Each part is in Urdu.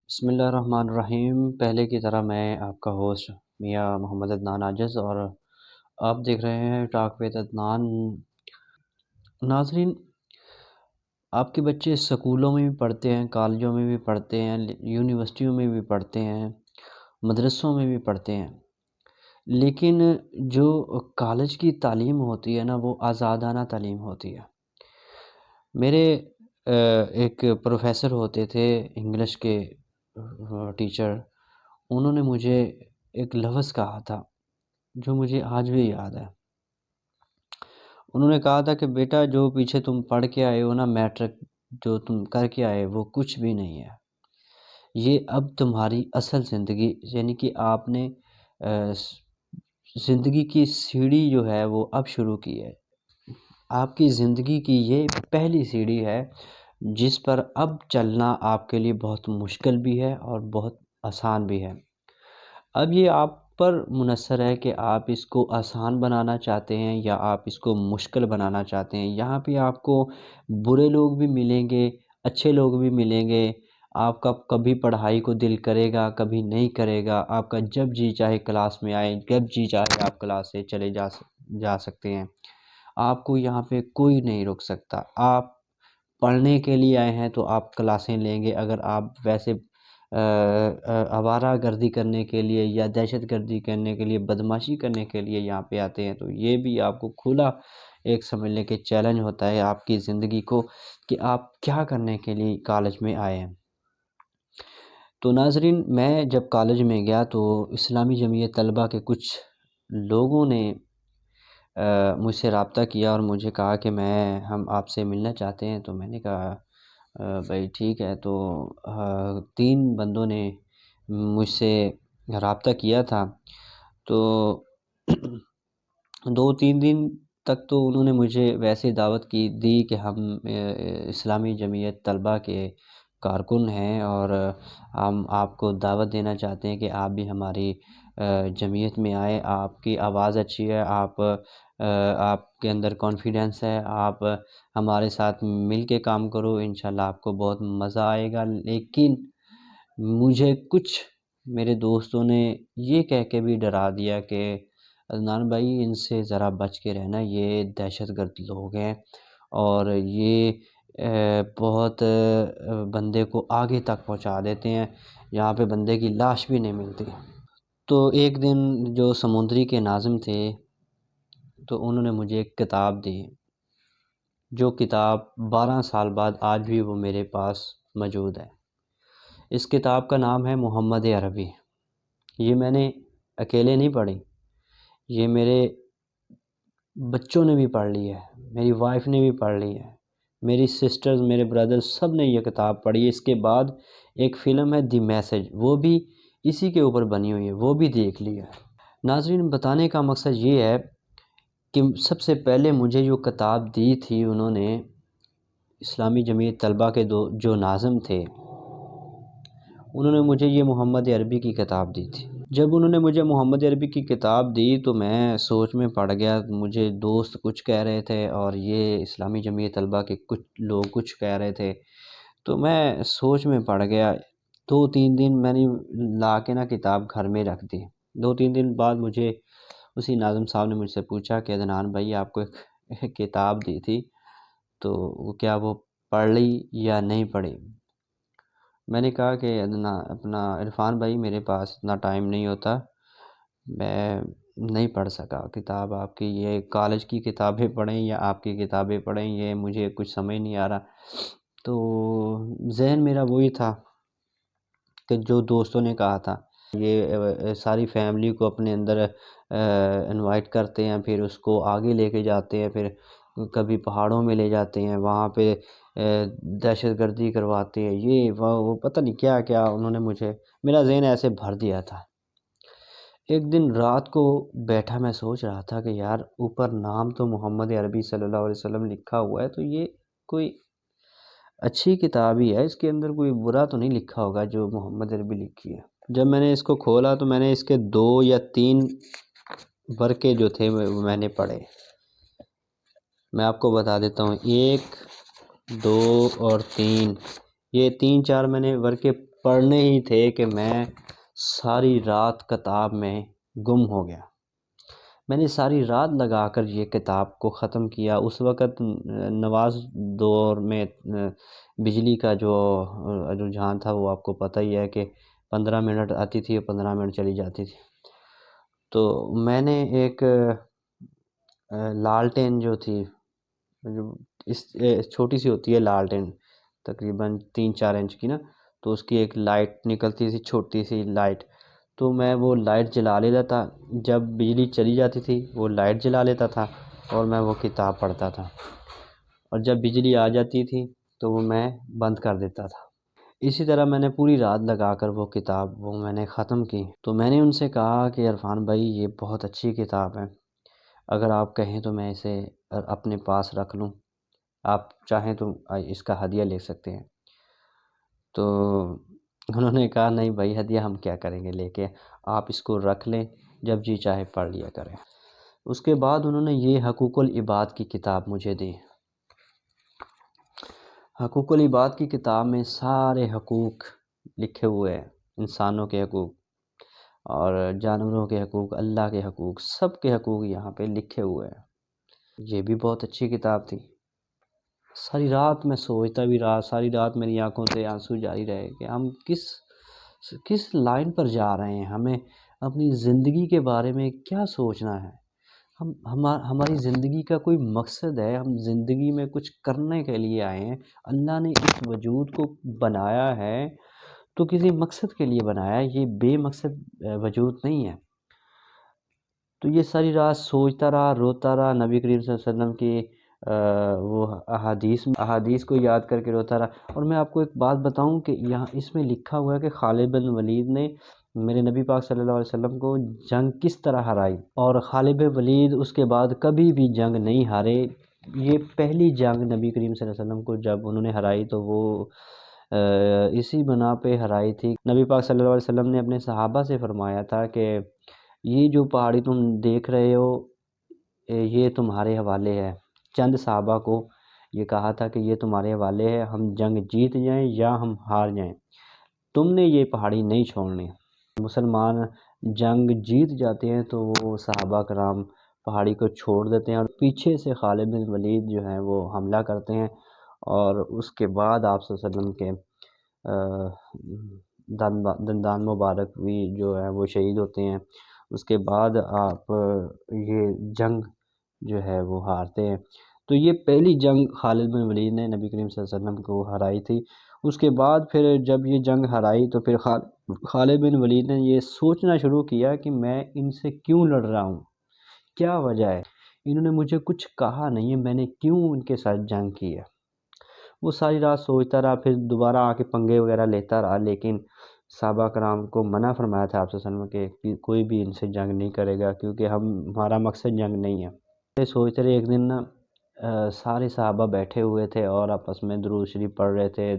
بسم اللہ الرحمن الرحیم۔ پہلے کی طرح میں آپ کا ہوسٹ میاں محمد عدنان عاجز اور آپ دیکھ رہے ہیں ٹاک وِد عدنان۔ ناظرین، آپ کے بچے سکولوں میں بھی پڑھتے ہیں، کالجوں میں بھی پڑھتے ہیں، یونیورسٹیوں میں بھی پڑھتے ہیں، مدرسوں میں بھی پڑھتے ہیں، لیکن جو کالج کی تعلیم ہوتی ہے نا، وہ آزادانہ تعلیم ہوتی ہے۔ میرے ایک پروفیسر ہوتے تھے انگلش کے ٹیچر، انہوں نے مجھے ایک لفظ کہا تھا جو مجھے آج بھی یاد ہے۔ انہوں نے کہا تھا کہ بیٹا، جو پیچھے تم پڑھ کے آئے ہو نا، میٹرک جو تم کر کے آئے وہ کچھ بھی نہیں ہے۔ یہ اب تمہاری اصل زندگی، یعنی کہ آپ نے زندگی کی سیڑھی جو ہے وہ اب شروع کی ہے۔ آپ کی زندگی کی یہ پہلی سیڑھی ہے جس پر اب چلنا آپ کے لیے بہت مشکل بھی ہے اور بہت آسان بھی ہے۔ اب یہ آپ پر منحصر ہے کہ آپ اس کو آسان بنانا چاہتے ہیں یا آپ اس کو مشکل بنانا چاہتے ہیں۔ یہاں پہ آپ کو برے لوگ بھی ملیں گے، اچھے لوگ بھی ملیں گے۔ آپ کا کبھی پڑھائی کو دل کرے گا، کبھی نہیں کرے گا۔ آپ کا جب جی چاہے کلاس میں آئے، جب جی چاہے آپ کلاس سے چلے جا سکتے ہیں۔ آپ کو یہاں پہ کوئی نہیں روک سکتا۔ آپ پڑھنے کے لیے آئے ہیں تو آپ کلاسیں لیں گے۔ اگر آپ ویسے آوارہ گردی کرنے کے لیے یا دہشت گردی کرنے کے لیے، بدمعاشی کرنے کے لیے یہاں پہ آتے ہیں تو یہ بھی آپ کو کھلا ایک سمجھ لیں کہ چیلنج ہوتا ہے آپ کی زندگی کو کہ آپ کیا کرنے کے لیے کالج میں آئے ہیں۔ تو ناظرین، میں جب کالج میں گیا تو اسلامی جمعیت طلبہ کے کچھ لوگوں نے مجھ سے رابطہ کیا اور مجھے کہا کہ ہم آپ سے ملنا چاہتے ہیں۔ تو میں نے کہا بھائی ٹھیک ہے۔ تو 3 بندوں نے مجھ سے رابطہ کیا تھا۔ تو 2-3 دن تک تو انہوں نے مجھے ویسے دعوت دی کہ ہم اسلامی جمعیت طلبہ کے کارکن ہیں اور ہم آپ کو دعوت دینا چاہتے ہیں کہ آپ بھی ہماری جمعیت میں آئے۔ آپ کی آواز اچھی ہے، آپ کے اندر کانفیڈنس ہے، آپ ہمارے ساتھ مل کے کام کرو، انشاءاللہ آپ کو بہت مزہ آئے گا۔ لیکن مجھے کچھ میرے دوستوں نے یہ کہہ کے بھی ڈرا دیا کہ عدنان بھائی، ان سے ذرا بچ کے رہنا، یہ دہشت گرد لوگ ہیں اور یہ بہت بندے کو آگے تک پہنچا دیتے ہیں، یہاں پہ بندے کی لاش بھی نہیں ملتی۔ تو ایک دن جو سمندری کے ناظم تھے تو انہوں نے مجھے ایک کتاب دی، جو کتاب 12 سال بعد آج بھی وہ میرے پاس موجود ہے۔ اس کتاب کا نام ہے محمد عربی۔ یہ میں نے اکیلے نہیں پڑھی، یہ میرے بچوں نے بھی پڑھ لی ہے، میری وائف نے بھی پڑھ لی ہے، میری سسٹرز، میرے بردرز، سب نے یہ کتاب پڑھی ہے۔ اس کے بعد ایک فلم ہے دی میسج، وہ بھی اسی کے اوپر بنی ہوئی ہے، وہ بھی دیکھ لی ہے۔ ناظرین، بتانے کا مقصد یہ ہے کہ سب سے پہلے مجھے جو کتاب دی تھی انہوں نے، اسلامی جمعیت طلبہ کے جو ناظم تھے، انہوں نے مجھے یہ محمد عربی کی کتاب دی تھی۔ جب انہوں نے مجھے محمد عربی کی کتاب دی تو میں سوچ میں پڑ گیا۔ مجھے دوست کچھ کہہ رہے تھے اور یہ اسلامی جمعیت طلبہ کے کچھ لوگ کچھ کہہ رہے تھے، تو میں سوچ میں پڑ گیا۔ 2-3 دن میں نے لا کے نا کتاب گھر میں رکھ دی۔ 2-3 دن بعد مجھے اسی ناظم صاحب نے مجھ سے پوچھا کہ عدنان بھائی، آپ کو ایک کتاب دی تھی تو کیا وہ پڑھ لی یا نہیں پڑھی؟ میں نے کہا کہ اپنا عرفان بھائی، میرے پاس اتنا ٹائم نہیں ہوتا، میں نہیں پڑھ سکا کتاب آپ کی۔ یہ کالج کی کتابیں پڑھیں یا آپ کی کتابیں پڑھیں، یہ مجھے کچھ سمجھ نہیں آ رہا۔ تو ذہن میرا وہی تھا کہ جو دوستوں نے کہا تھا، یہ ساری فیملی کو اپنے اندر انوائٹ کرتے ہیں، پھر اس کو آگے لے کے جاتے ہیں، پھر کبھی پہاڑوں میں لے جاتے ہیں، وہاں پہ دہشت گردی کرواتے ہیں، یہ وہ پتہ نہیں کیا کیا انہوں نے میرا ذہن ایسے بھر دیا تھا۔ ایک دن رات کو بیٹھا میں سوچ رہا تھا کہ یار، اوپر نام تو محمد عربی صلی اللہ علیہ وسلم لکھا ہوا ہے، تو یہ کوئی اچھی کتاب ہی ہے، اس کے اندر کوئی برا تو نہیں لکھا ہوگا جو محمد عربی لکھی ہے۔ جب میں نے اس کو کھولا تو میں نے اس کے 2 یا 3 ورقے جو تھے میں نے پڑھے۔ میں آپ کو بتا دیتا ہوں، 1، 2 اور 3، یہ 3-4 میں نے ورقے پڑھنے ہی تھے کہ میں ساری رات کتاب میں گم ہو گیا۔ میں نے ساری رات لگا کر یہ کتاب کو ختم کیا۔ اس وقت نواز دور میں بجلی کا جو رجحان تھا وہ آپ کو پتہ ہی ہے کہ 15 منٹ آتی تھی اور 15 منٹ چلی جاتی تھی۔ تو میں نے ایک لالٹین جو تھی، جو اس چھوٹی سی ہوتی ہے لالٹین، تقریباً 3-4 انچ کی نا، تو اس کی ایک لائٹ نکلتی تھی، چھوٹی سی لائٹ، تو میں وہ لائٹ جلا لیتا تھا۔ جب بجلی چلی جاتی تھی وہ لائٹ جلا لیتا تھا اور میں وہ کتاب پڑھتا تھا، اور جب بجلی آ جاتی تھی تو وہ میں بند کر دیتا تھا۔ اسی طرح میں نے پوری رات لگا کر وہ کتاب میں نے ختم کی۔ تو میں نے ان سے کہا کہ عرفان بھائی یہ بہت اچھی کتاب ہے، اگر آپ کہیں تو میں اسے اپنے پاس رکھ لوں، آپ چاہیں تو اس کا ہدیہ لے سکتے ہیں۔ تو انہوں نے کہا نہیں بھائی، ہدیہ ہم کیا کریں گے لے کے، آپ اس کو رکھ لیں، جب جی چاہے پڑھ لیا کریں۔ اس کے بعد انہوں نے یہ حقوق العباد کی کتاب مجھے دی۔ حقوق العباد کی کتاب میں سارے حقوق لکھے ہوئے ہیں، انسانوں کے حقوق اور جانوروں کے حقوق، اللہ کے حقوق، سب کے حقوق یہاں پہ لکھے ہوئے ہیں۔ یہ بھی بہت اچھی کتاب تھی۔ ساری رات میں سوچتا بھی رہا، ساری رات میری آنکھوں سے آنسو جاری رہے کہ ہم کس لائن پر جا رہے ہیں، ہمیں اپنی زندگی کے بارے میں کیا سوچنا ہے۔ ہماری زندگی کا کوئی مقصد ہے، ہم زندگی میں کچھ کرنے کے لیے آئے ہیں۔ اللہ نے اس وجود کو بنایا ہے تو کسی مقصد کے لیے بنایا ہے، یہ بے مقصد وجود نہیں ہے۔ تو یہ ساری رات سوچتا رہا، روتا رہا، نبی کریم صلی اللہ علیہ وسلم کی وہ احادیث کو یاد کر کے روتا رہا۔ اور میں آپ کو ایک بات بتاؤں کہ یہاں اس میں لکھا ہوا ہے کہ خالد بن ولید نے میرے نبی پاک صلی اللہ علیہ وسلم کو جنگ کس طرح ہرائی، اور خالد بن ولید اس کے بعد کبھی بھی جنگ نہیں ہارے۔ یہ پہلی جنگ نبی کریم صلی اللہ علیہ وسلم کو جب انہوں نے ہرائی تو وہ اسی بنا پہ ہرائی تھی۔ نبی پاک صلی اللہ علیہ وسلم نے اپنے صحابہ سے فرمایا تھا کہ یہ جو پہاڑی تم دیکھ رہے ہو یہ تمہارے حوالے ہے۔ چند صحابہ کو یہ کہا تھا کہ یہ تمہارے حوالے ہے، ہم جنگ جیت جائیں یا ہم ہار جائیں، تم نے یہ پہاڑی نہیں چھوڑنی۔ مسلمان جنگ جیت جاتے ہیں تو وہ صحابہ کرام پہاڑی کو چھوڑ دیتے ہیں اور پیچھے سے خالد بن ولید جو ہیں وہ حملہ کرتے ہیں، اور اس کے بعد آپ صلی اللہ علیہ وسلم کے دندان مبارک بھی جو ہے وہ شہید ہوتے ہیں۔ اس کے بعد آپ یہ جنگ جو ہے وہ ہارتے ہیں۔ تو یہ پہلی جنگ خالد بن ولید نے نبی کریم صلی اللہ علیہ وسلم کو ہرائی تھی۔ اس کے بعد پھر جب یہ جنگ ہرائی تو پھر خالد بن ولید نے یہ سوچنا شروع کیا کہ میں ان سے کیوں لڑ رہا ہوں، کیا وجہ ہے، انہوں نے مجھے کچھ کہا نہیں ہے، میں نے کیوں ان کے ساتھ جنگ کی ہے۔ وہ ساری رات سوچتا رہا، پھر دوبارہ آ کے پنگے وغیرہ لیتا رہا، لیکن صحابہ کرام کو منع فرمایا تھا آپ صلی اللہ علیہ وسلم کہ کوئی بھی ان سے جنگ نہیں کرے گا، کیونکہ ہمارا مقصد جنگ نہیں ہے۔ سوچتے رہے، ایک دن نا سارے صحابہ بیٹھے ہوئے تھے اور آپس میں درود شریف پڑھ رہے تھے،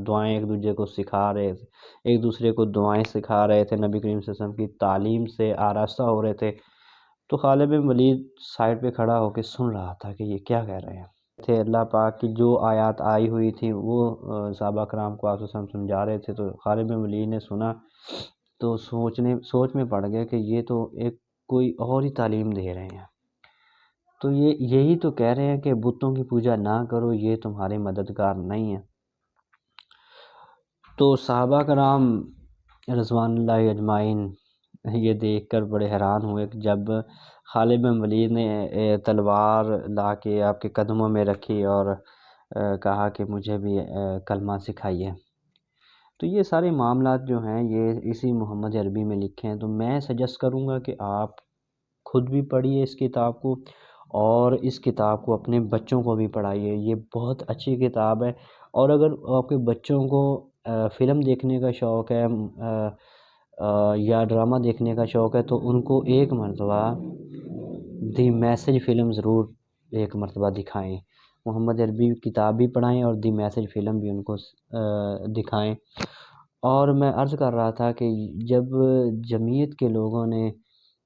دعائیں ایک دوسرے کو سکھا رہے تھے، ایک دوسرے کو دعائیں سکھا رہے تھے، نبی کریم صلی اللہ علیہ وسلم کی تعلیم سے آراستہ ہو رہے تھے۔ تو خالد بن ولید سائڈ پہ کھڑا ہو کے سن رہا تھا کہ یہ کیا کہہ رہے ہیں۔ تھے اللہ پاک کی جو آیات آئی ہوئی تھی وہ صحابہ کرام کو آپ صلی اللہ علیہ وسلم سمجھا رہے تھے، تو خالد بن ولید نے سنا تو سوچ میں پڑ گیا کہ یہ تو ایک کوئی اور ہی تعلیم دے رہے ہیں۔ تو یہی تو کہہ رہے ہیں کہ بتوں کی پوجا نہ کرو، یہ تمہارے مددگار نہیں ہیں۔ تو صحابہ کرام رضوان اللہ اجمعین یہ دیکھ کر بڑے حیران ہوئے کہ جب خالد بن ولید نے تلوار لا کے آپ کے قدموں میں رکھی اور کہا کہ مجھے بھی کلمہ سکھائیے۔ تو یہ سارے معاملات جو ہیں یہ اسی محمد عربی میں لکھے ہیں، تو میں سجیسٹ کروں گا کہ آپ خود بھی پڑھیے اس کتاب کو، اور اس کتاب کو اپنے بچوں کو بھی پڑھائیے۔ یہ بہت اچھی کتاب ہے، اور اگر آپ کے بچوں کو فلم دیکھنے کا شوق ہے یا ڈرامہ دیکھنے کا شوق ہے تو ان کو ایک مرتبہ دی میسج فلم ضرور ایک مرتبہ دکھائیں، محمد عربی کتاب بھی پڑھائیں اور دی میسج فلم بھی ان کو دکھائیں۔ اور میں عرض کر رہا تھا کہ جب جمعیت کے لوگوں نے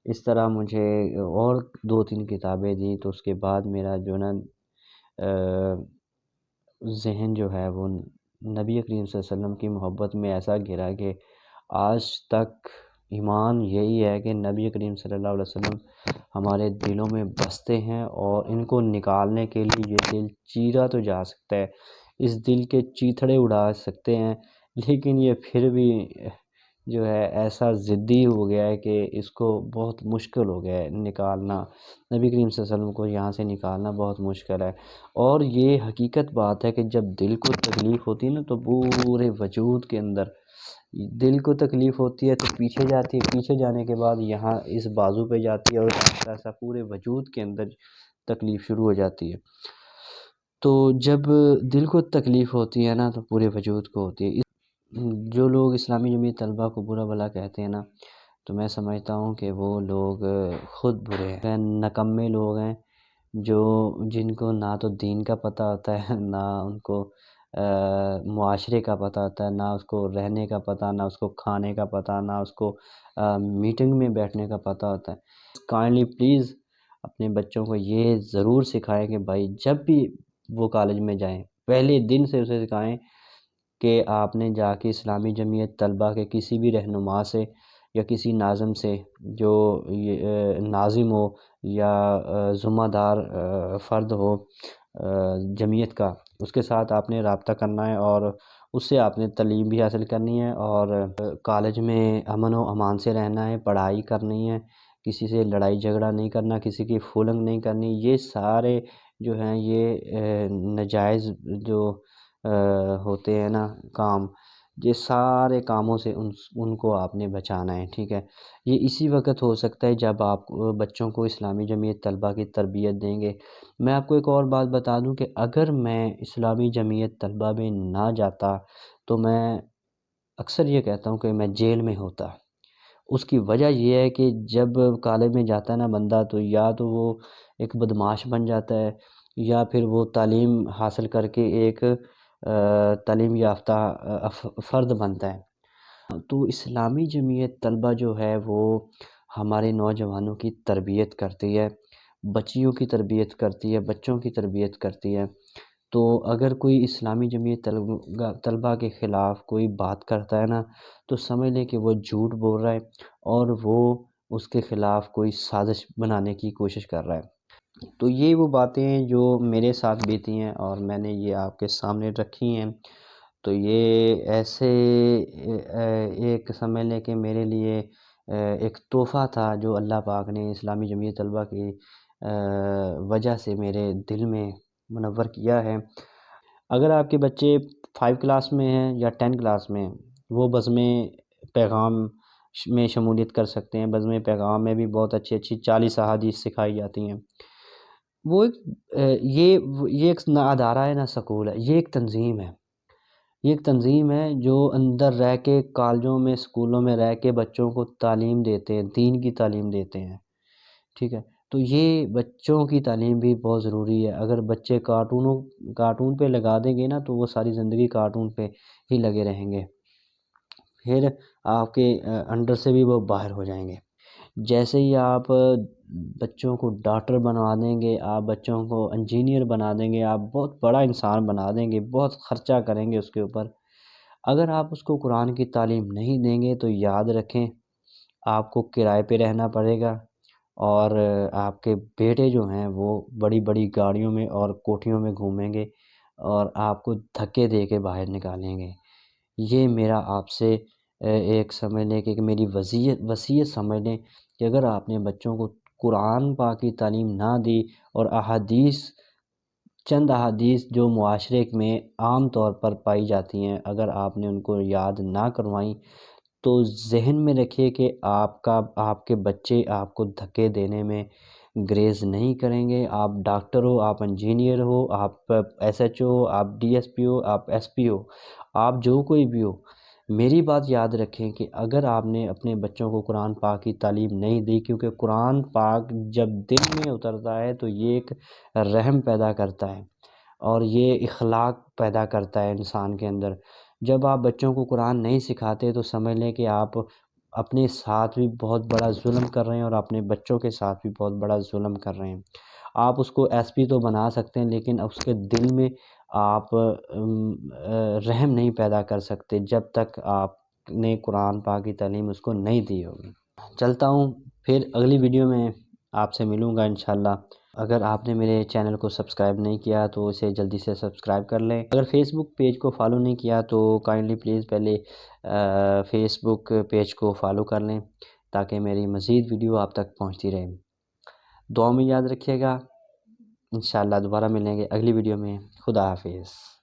اس طرح مجھے اور 2-3 کتابیں دیں تو اس کے بعد میرا جو نا ذہن جو ہے وہ نبی کریم صلی اللہ علیہ وسلم کی محبت میں ایسا گھرا کہ آج تک ایمان یہی ہے کہ نبی کریم صلی اللہ علیہ وسلم ہمارے دلوں میں بستے ہیں، اور ان کو نکالنے کے لیے یہ دل چیرا تو جا سکتا ہے، اس دل کے چیتھڑے اڑا سکتے ہیں، لیکن یہ پھر بھی جو ہے ایسا ضدی ہو گیا ہے کہ اس کو بہت مشکل ہو گیا ہے نکالنا، نبی کریم صلی اللہ علیہ وسلم کو یہاں سے نکالنا بہت مشکل ہے۔ اور یہ حقیقت بات ہے کہ جب دل کو تکلیف ہوتی ہے نا تو پورے وجود کے اندر دل کو تکلیف ہوتی ہے تو پیچھے جاتی ہے، پیچھے جانے کے بعد یہاں اس بازو پہ جاتی ہے، اور ایسا پورے وجود کے اندر تکلیف شروع ہو جاتی ہے۔ تو جب دل کو تکلیف ہوتی ہے نا تو پورے وجود کو ہوتی ہے۔ جو لوگ اسلامی جمعیت طلبہ کو برا بھلا کہتے ہیں نا، تو میں سمجھتا ہوں کہ وہ لوگ خود برے ہیں، نکمے لوگ ہیں، جن کو نہ تو دین کا پتہ ہوتا ہے، نہ ان کو معاشرے کا پتہ ہوتا ہے، نہ اس کو رہنے کا پتہ، نہ اس کو کھانے کا پتہ، نہ اس کو میٹنگ میں بیٹھنے کا پتہ ہوتا ہے۔ کائنڈلی پلیز اپنے بچوں کو یہ ضرور سکھائیں کہ بھائی جب بھی وہ کالج میں جائیں، پہلے دن سے اسے سکھائیں کہ آپ نے جا کے اسلامی جمعیت طلبہ کے کسی بھی رہنما سے یا کسی ناظم سے، جو ناظم ہو یا ذمہ دار فرد ہو جمعیت کا، اس کے ساتھ آپ نے رابطہ کرنا ہے، اور اس سے آپ نے تعلیم بھی حاصل کرنی ہے، اور کالج میں امن و امان سے رہنا ہے، پڑھائی کرنی ہے، کسی سے لڑائی جھگڑا نہیں کرنا، کسی کی فولنگ نہیں کرنی۔ یہ سارے جو ہیں یہ ناجائز جو ہوتے ہیں نا کام، یہ سارے کاموں سے ان کو آپ نے بچانا ہے، ٹھیک ہے۔ یہ اسی وقت ہو سکتا ہے جب آپ بچوں کو اسلامی جمعیت طلبہ کی تربیت دیں گے۔ میں آپ کو ایک اور بات بتا دوں کہ اگر میں اسلامی جمعیت طلبہ میں نہ جاتا تو میں اکثر یہ کہتا ہوں کہ میں جیل میں ہوتا۔ اس کی وجہ یہ ہے کہ جب کالج میں جاتا ہے نا بندہ، تو یا تو وہ ایک بدمعاش بن جاتا ہے، یا پھر وہ تعلیم حاصل کر کے ایک تعلیم یافتہ فرد بنتا ہے۔ تو اسلامی جمعیت طلبہ جو ہے وہ ہمارے نوجوانوں کی تربیت کرتی ہے، بچیوں کی تربیت کرتی ہے، بچوں کی تربیت کرتی ہے۔ تو اگر کوئی اسلامی جمعیت طلبہ کے خلاف کوئی بات کرتا ہے نا، تو سمجھ لیں کہ وہ جھوٹ بول رہا ہے، اور وہ اس کے خلاف کوئی سازش بنانے کی کوشش کر رہا ہے۔ تو یہ وہ باتیں ہیں جو میرے ساتھ بیتی ہیں، اور میں نے یہ آپ کے سامنے رکھی ہیں۔ تو یہ ایسے ایک سمجھ لیں کہ میرے لیے ایک تحفہ تھا جو اللہ پاک نے اسلامی جمعیت طلبہ کی وجہ سے میرے دل میں منور کیا ہے۔ اگر آپ کے بچے 5 کلاس میں ہیں یا 10 کلاس میں ہیں، وہ بزم پیغام میں شمولیت کر سکتے ہیں۔ بزم پیغام میں بھی بہت اچھی 40 احادیث سکھائی جاتی ہیں۔ وہ یہ ایک نہ ادارہ ہے نہ سکول ہے، یہ ایک تنظیم ہے۔ یہ ایک تنظیم ہے جو اندر رہ کے کالجوں میں اسکولوں میں رہ کے بچوں کو تعلیم دیتے ہیں، دین کی تعلیم دیتے ہیں، ٹھیک ہے۔ تو یہ بچوں کی تعلیم بھی بہت ضروری ہے۔ اگر بچے کارٹون پہ لگا دیں گے نا تو وہ ساری زندگی کارٹون پہ ہی لگے رہیں گے، پھر آپ کے انڈر سے بھی وہ باہر ہو جائیں گے۔ جیسے ہی آپ بچوں کو ڈاکٹر بنا دیں گے، آپ بچوں کو انجینئر بنا دیں گے، آپ بہت بڑا انسان بنا دیں گے، بہت خرچہ کریں گے اس کے اوپر، اگر آپ اس کو قرآن کی تعلیم نہیں دیں گے تو یاد رکھیں آپ کو کرائے پہ رہنا پڑے گا، اور آپ کے بیٹے جو ہیں وہ بڑی بڑی گاڑیوں میں اور کوٹھیوں میں گھومیں گے، اور آپ کو دھکے دے کے باہر نکالیں گے۔ یہ میرا آپ سے ایک سمجھ لیں کہ میری وصیت سمجھ لیں کہ اگر آپ نے بچوں کو قرآن پاک کی تعلیم نہ دی، اور چند احادیث جو معاشرے میں عام طور پر پائی جاتی ہیں، اگر آپ نے ان کو یاد نہ کروائیں، تو ذہن میں رکھیے کہ آپ کے بچے آپ کو دھکے دینے میں گریز نہیں کریں گے۔ آپ ڈاکٹر ہو، آپ انجینئر ہو، آپ ایس ایچ او ہو، آپ ڈی ایس پی ہو، آپ ایس پی ہو، آپ جو کوئی بھی ہو، میری بات یاد رکھیں کہ اگر آپ نے اپنے بچوں کو قرآن پاک کی تعلیم نہیں دی، کیونکہ قرآن پاک جب دل میں اترتا ہے تو یہ ایک رحم پیدا کرتا ہے، اور یہ اخلاق پیدا کرتا ہے انسان کے اندر۔ جب آپ بچوں کو قرآن نہیں سکھاتے تو سمجھ لیں کہ آپ اپنے ساتھ بھی بہت بڑا ظلم کر رہے ہیں، اور اپنے بچوں کے ساتھ بھی بہت بڑا ظلم کر رہے ہیں۔ آپ اس کو ایس پی تو بنا سکتے ہیں، لیکن اس کے دل میں آپ رحم نہیں پیدا کر سکتے جب تک آپ نے قرآن پاک کی تعلیم اس کو نہیں دی ہوگی۔ چلتا ہوں، پھر اگلی ویڈیو میں آپ سے ملوں گا انشاءاللہ۔ اگر آپ نے میرے چینل کو سبسکرائب نہیں کیا تو اسے جلدی سے سبسکرائب کر لیں۔ اگر فیس بک پیج کو فالو نہیں کیا تو کائنڈلی پلیز پہلے فیس بک پیج کو فالو کر لیں تاکہ میری مزید ویڈیو آپ تک پہنچتی رہے۔ دعا میں یاد رکھیے گا، انشاءاللہ دوبارہ ملیں گے اگلی ویڈیو میں۔ خدا حافظ۔